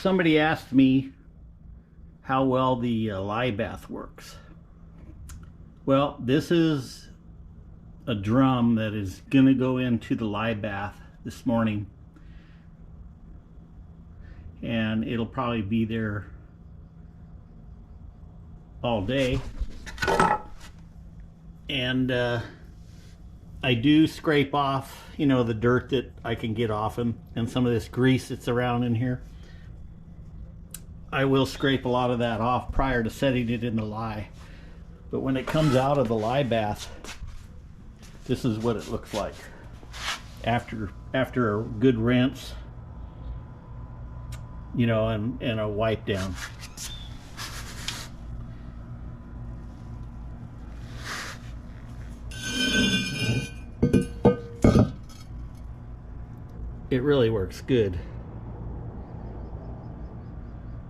Somebody asked me how well the lye bath works. Well, this is a drum that is going to go into the lye bath this morning, and it'll probably be there all day. And I do scrape off, you know, the dirt that I can get off them and some of this grease that's around in here. I will scrape a lot of that off prior to setting it in the lye. But when it comes out of the lye bath, this is what it looks like after a good rinse, you know, and a wipe down. It really works good.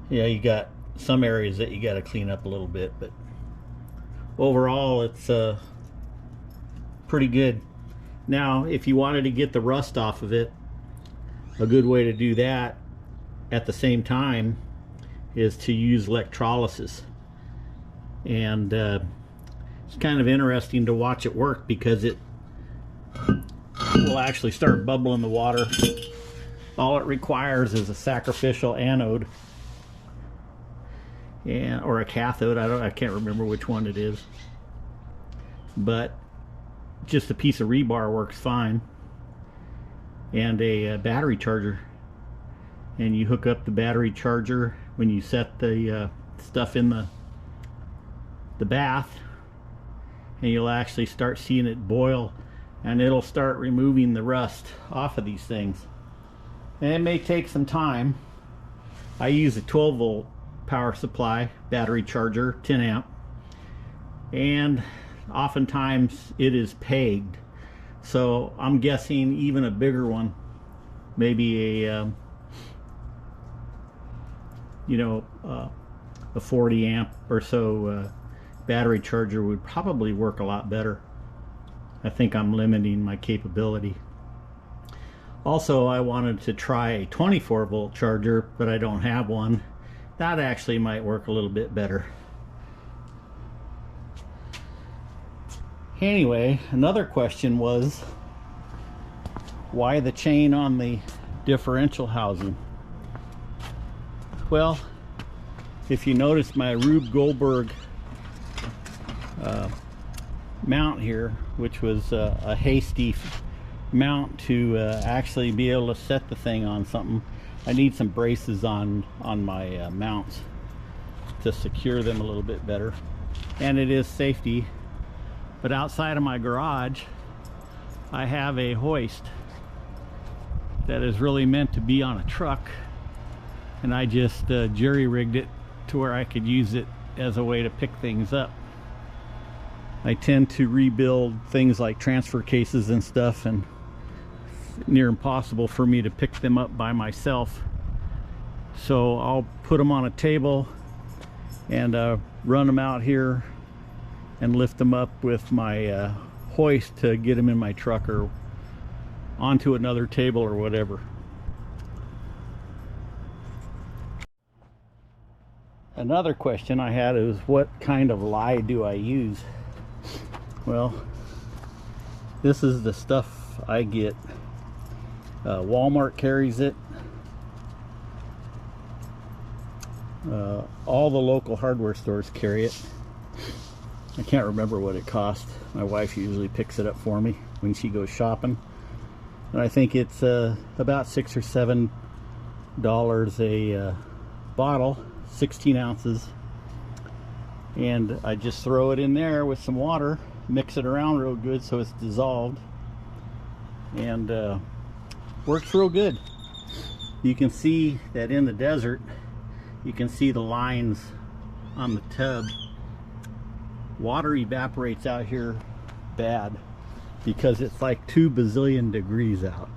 Yeah, you got some areas that you got to clean up a little bit, but overall it's pretty good. Now, if you wanted to get the rust off of it, a good way to do that at the same time is to use electrolysis. And it's kind of interesting to watch it work because it will actually start bubbling the water. All it requires is a sacrificial anode or a cathode. I can't remember which one it is, but just a piece of rebar works fine, and a battery charger. And you hook up the battery charger when you set the stuff in the bath, and you'll actually start seeing it boil, and it'll start removing the rust off of these things. And it may take some time. I use a 12 volt power supply battery charger, 10 amp, and oftentimes it is pegged, so I'm guessing even a bigger one, maybe a you know, a 40 amp or so battery charger would probably work a lot better. I think I'm limiting my capability. Also, I wanted to try a 24 volt charger, but I don't have one. That actually might work a little bit better. Anyway, another question was, why the chain on the differential housing? Well, if you notice my Rube Goldberg mount here, which was a hasty mount to actually be able to set the thing on something, I need some braces on my mounts to secure them a little bit better. And it is safety. But outside of my garage, I have a hoist that is really meant to be on a truck, and I just jerry-rigged it to where I could use it as a way to pick things up. I tend to rebuild things like transfer cases and stuff, and near impossible for me to pick them up by myself. So I'll put them on a table and run them out here and lift them up with my hoist to get them in my truck or onto another table or whatever. Another question I had is, what kind of lye do I use? Well, this is the stuff I get. Walmart carries it. All the local hardware stores carry it. I can't remember what it cost. My wife usually picks it up for me when she goes shopping, and I think it's about $6 or $7 a bottle, 16 ounces. And I just throw it in there with some water, mix it around real good so it's dissolved, and works real good. You can see that in the desert, you can see the lines on the tub. Water evaporates out here bad because it's like 2 bazillion degrees out.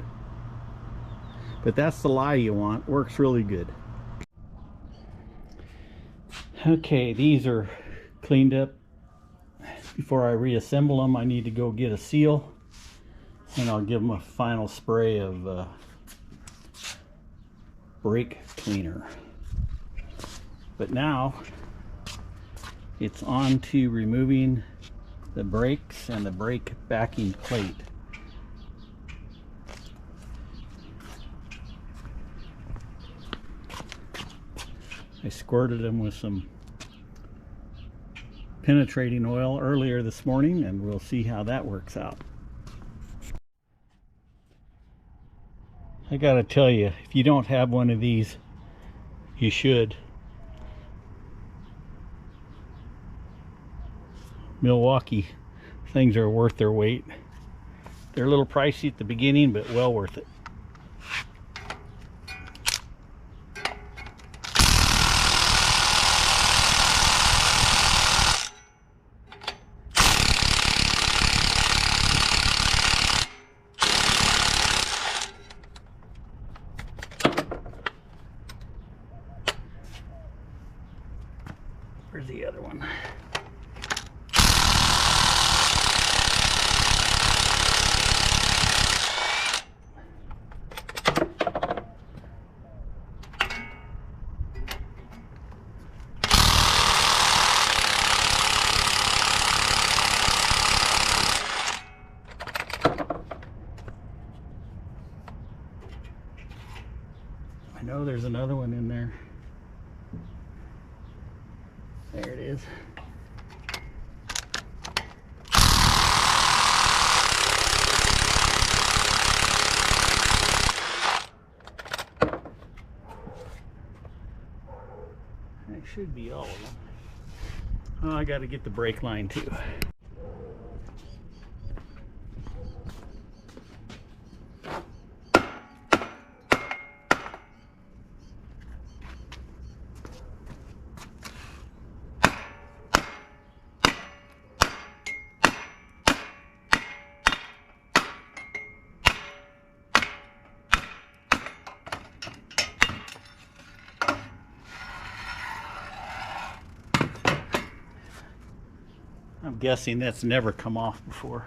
But that's the lye you want. Works really good. Okay, these are cleaned up. Before I reassemble them, I need to go get a seal, and I'll give them a final spray of brake cleaner. But now it's on to removing the brakes and the brake backing plate. I squirted them with some penetrating oil earlier this morning, and we'll see how that works out. I gotta tell you, if you don't have one of these, you should. Milwaukee things are worth their weight. They're a little pricey at the beginning, but well worth it. Where's the other one? I know there's another one in there. There it is. That should be all of them. Oh, I got to get the brake line too. I'm guessing that's never come off before.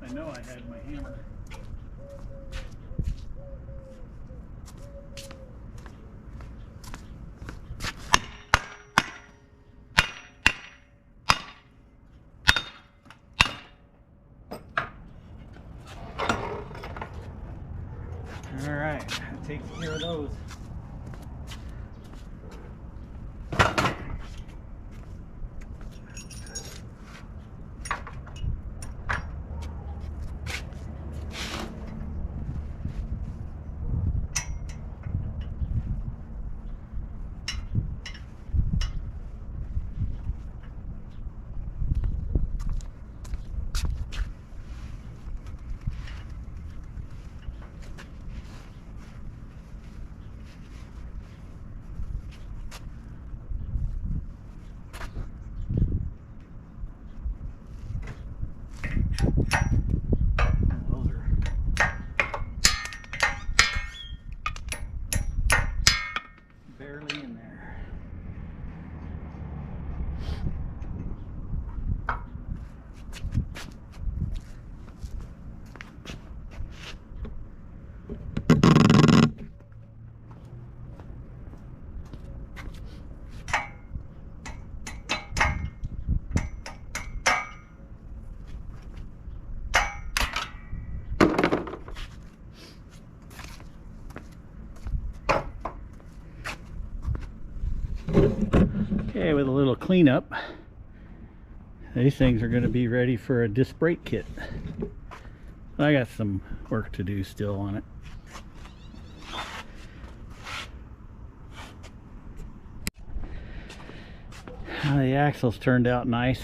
I know I had my hammer. All right, that takes care of those. Okay, with a little cleanup, these things are going to be ready for a disc brake kit. I got some work to do still on it. The axles turned out nice.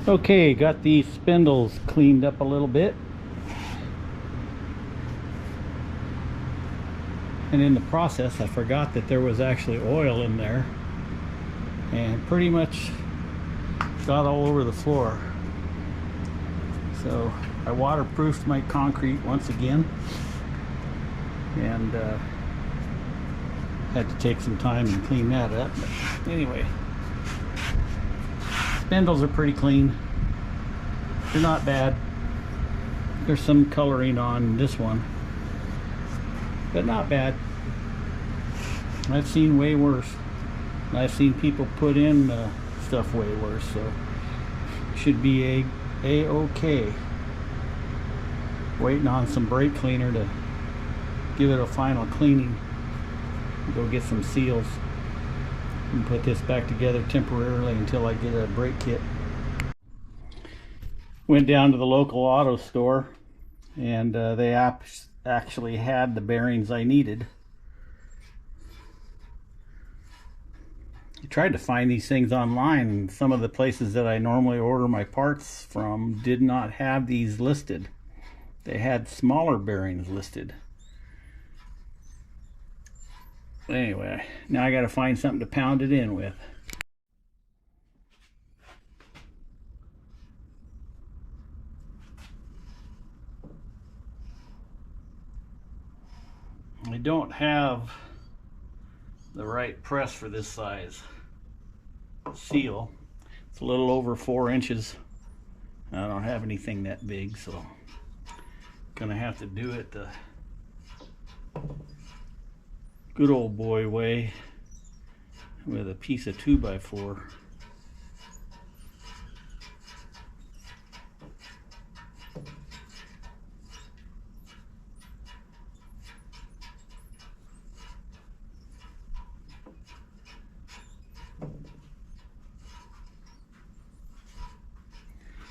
Okay, got these spindles cleaned up a little bit. And in the process, I forgot that there was actually oil in there. And pretty much got all over the floor. So I waterproofed my concrete once again. And had to take some time and clean that up. But anyway. Spindles are pretty clean. They're not bad. There's some coloring on this one, but not bad. I've seen way worse. I've seen people put in stuff way worse, so should be a-okay. Waiting on some brake cleaner to give it a final cleaning. Go get some seals and put this back together temporarily until I get a brake kit. Went down to the local auto store, and they actually had the bearings I needed. I tried to find these things online, and some of the places that I normally order my parts from did not have these listed. They had smaller bearings listed. Anyway, now I got to find something to pound it in with. I don't have the right press for this size seal. It's a little over 4 inches. I don't have anything that big, so gonna have to do it the good old boy way with a piece of 2x4.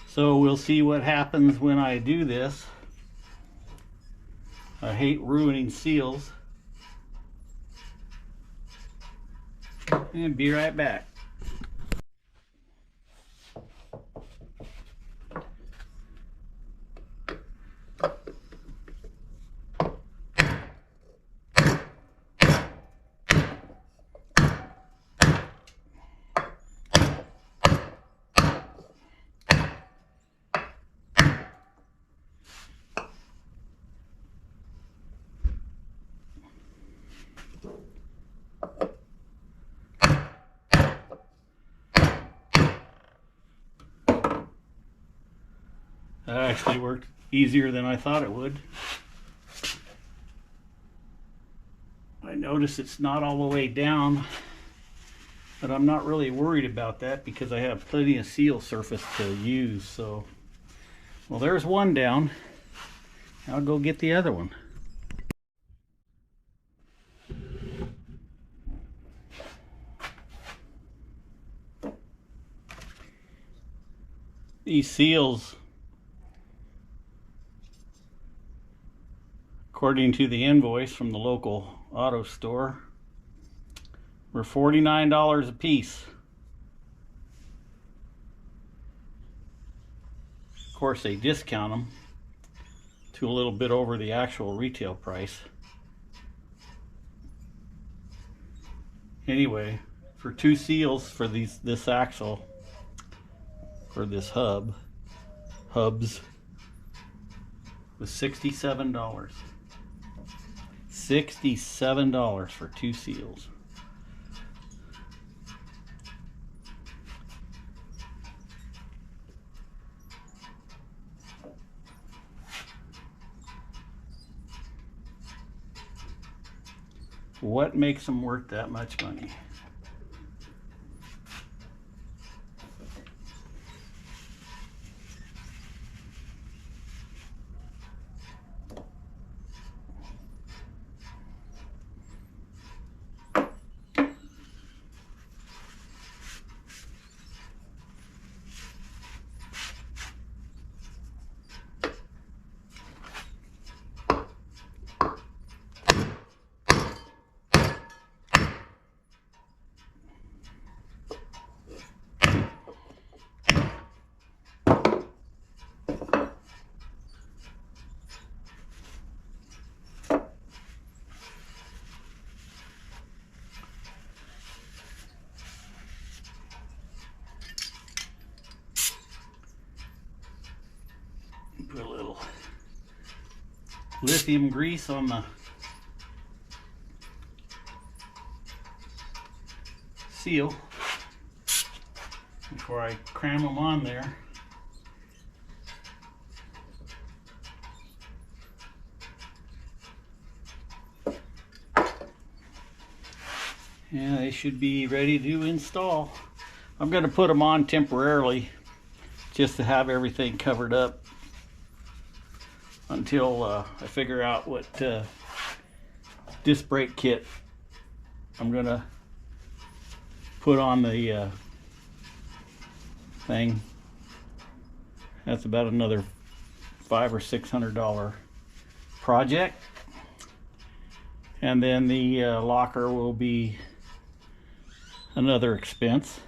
So we'll see what happens when I do this. I hate ruining seals. And be right back. That actually worked easier than I thought it would. I notice it's not all the way down, but I'm not really worried about that because I have plenty of seal surface to use. So, well, there's one down. I'll go get the other one. These seals, according to the invoice from the local auto store, were $49 a piece. Of course, they discount them to a little bit over the actual retail price. Anyway, for 2 seals for this axle, for this hubs, was $67. $67 for 2 seals. What makes them worth that much money? lithium grease on the seal before I cram them on there. Yeah, they should be ready to install. I'm going to put them on temporarily just to have everything covered up until I figure out what disc brake kit I'm going to put on the thing. That's about another $500 or $600 project. And then the locker will be another expense.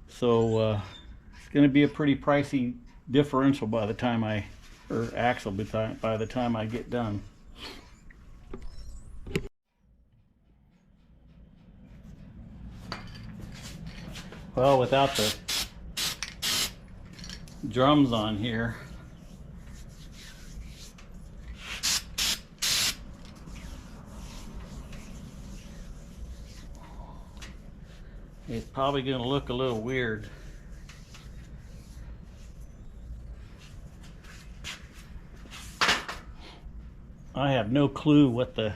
So it's going to be a pretty pricey differential by the time axle by the time I get done. Well, without the drums on here, it's probably going to look a little weird. I have no clue what the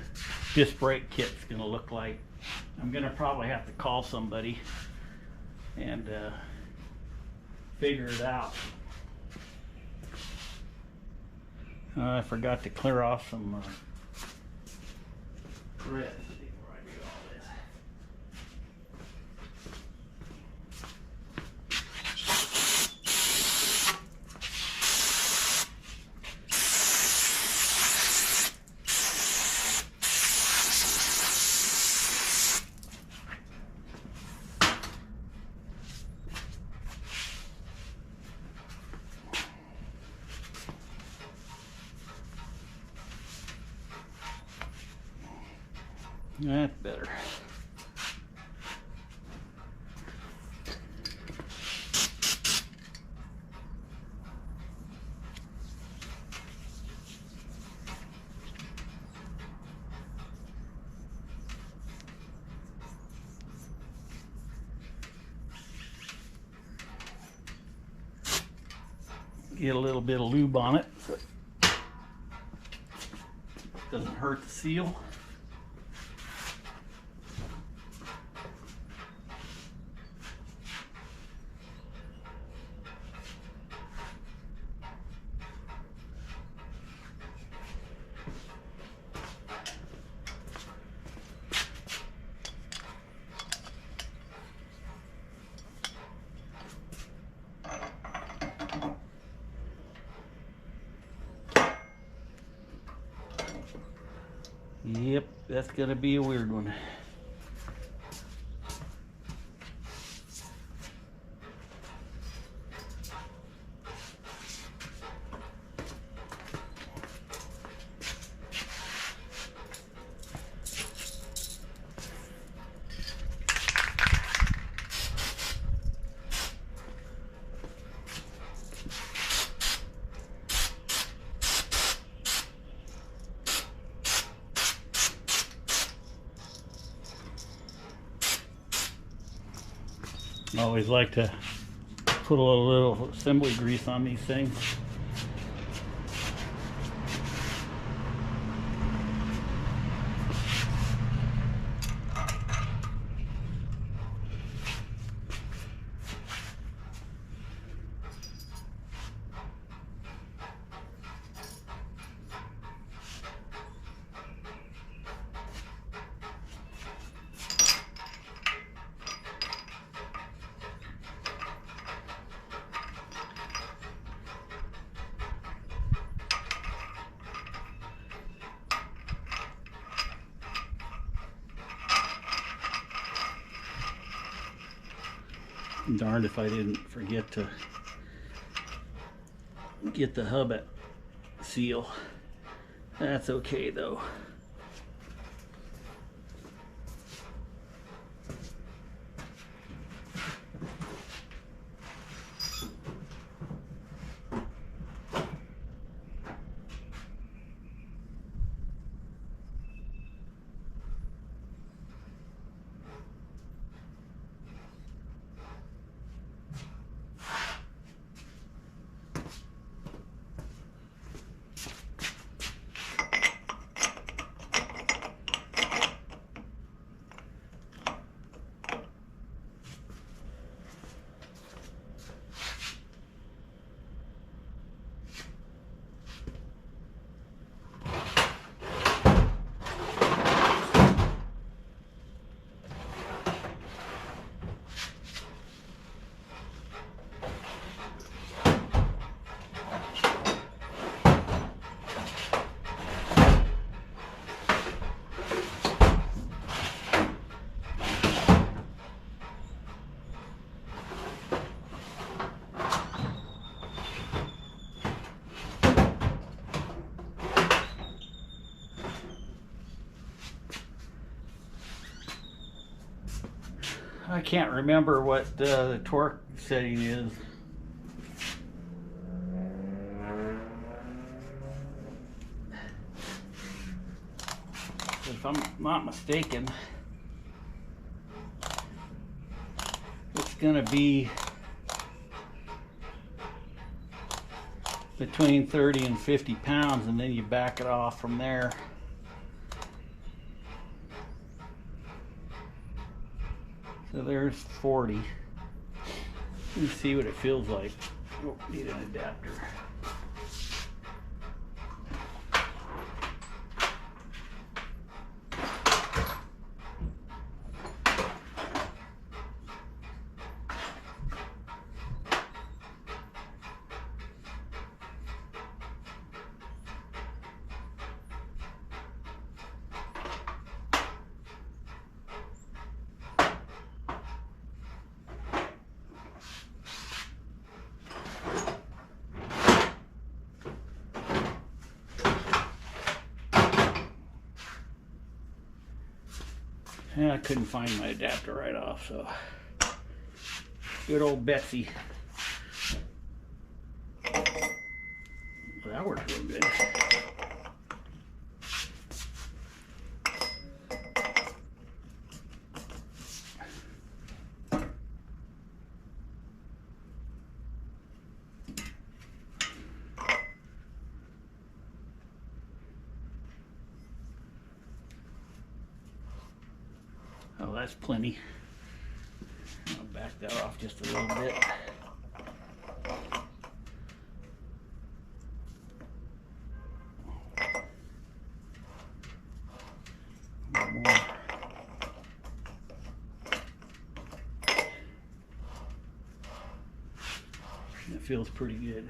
disc brake kit's going to look like. I'm going to probably have to call somebody and figure it out. I forgot to clear off some threads before I do all this. That's better. Get a little bit of lube on it so it doesn't hurt the seal. Yep, that's gonna be a weird one. I always like to put a little assembly grease on these things. Darned if I didn't forget to get the hub seal. That's okay though. I can't remember what the torque setting is. If I'm not mistaken, it's going to be between 30 and 50 pounds, and then you back it off from there. So there's 40. Let me see what it feels like. Oh, need an adapter. Yeah, I couldn't find my adapter right off, so good old Betsy. Well, that worked real good. Oh, that's plenty. I'll back that off just a little bit. One more. That feels pretty good.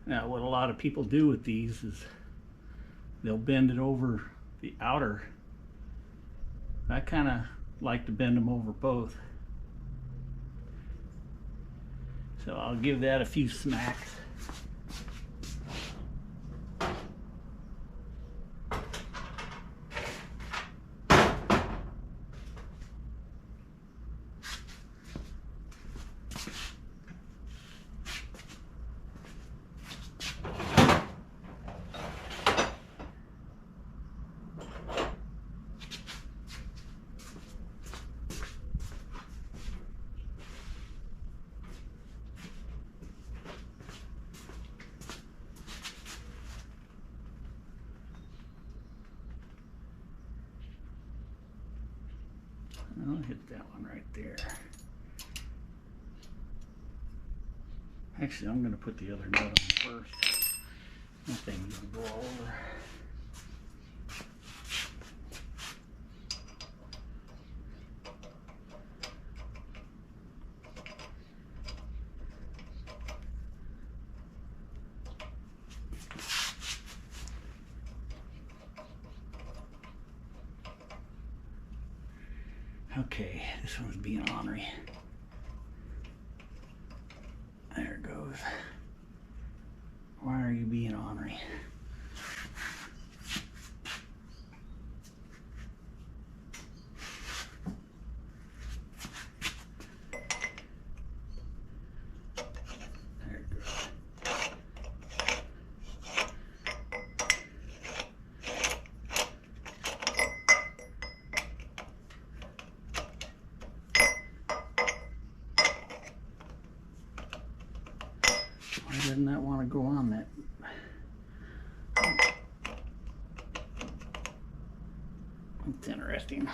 Now, what a lot of people do with these is they'll bend it over the outer. I kind of like to bend them over both. So I'll give that a few smacks. I'll hit that one right there. Actually, I'm going to put the other nut on first. That thing's going to go all over. Okay, this one's being ornery. There it goes. Why are you being ornery? There it goes. Why doesn't that want to go on that? That's interesting.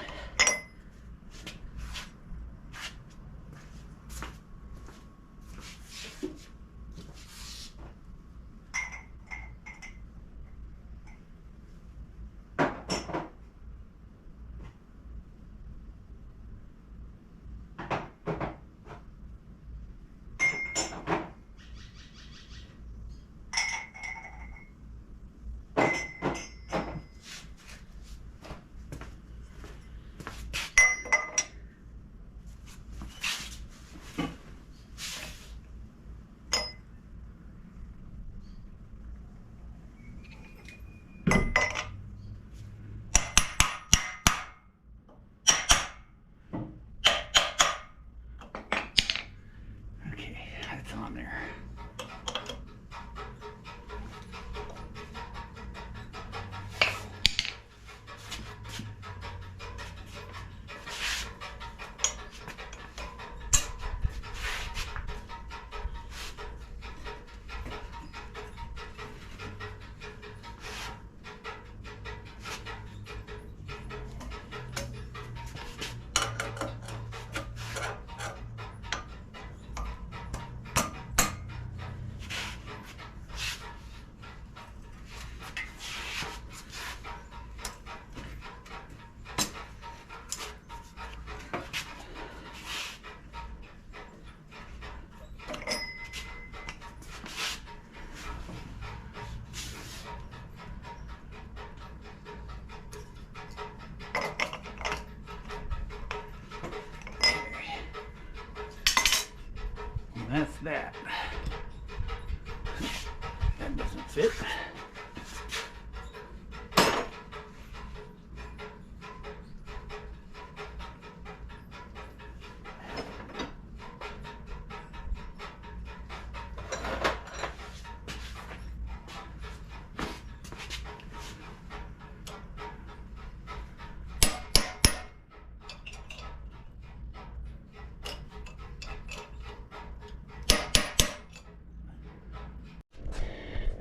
that. That doesn't fit.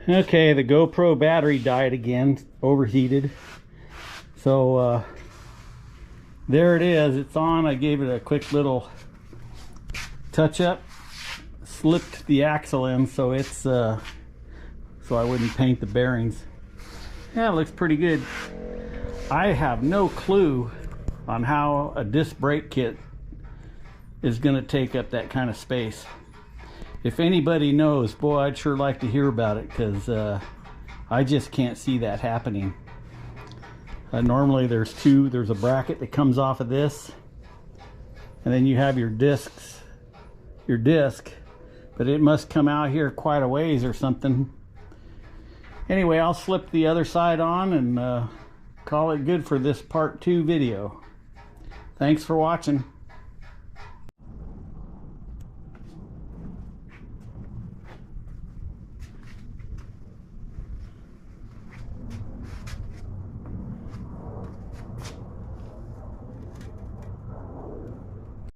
Okay, the GoPro battery died again, overheated. So there it is, it's on. I gave it a quick little touch up, slipped the axle in so it's so I wouldn't paint the bearings. Yeah, it looks pretty good. I have no clue on how a disc brake kit is going to take up that kind of space. If anybody knows, boy, I'd sure like to hear about it, because I just can't see that happening. Normally there's a bracket that comes off of this, and then you have your disc, but it must come out here quite a ways or something. Anyway, I'll slip the other side on and call it good for this part 2 video. Thanks for watching.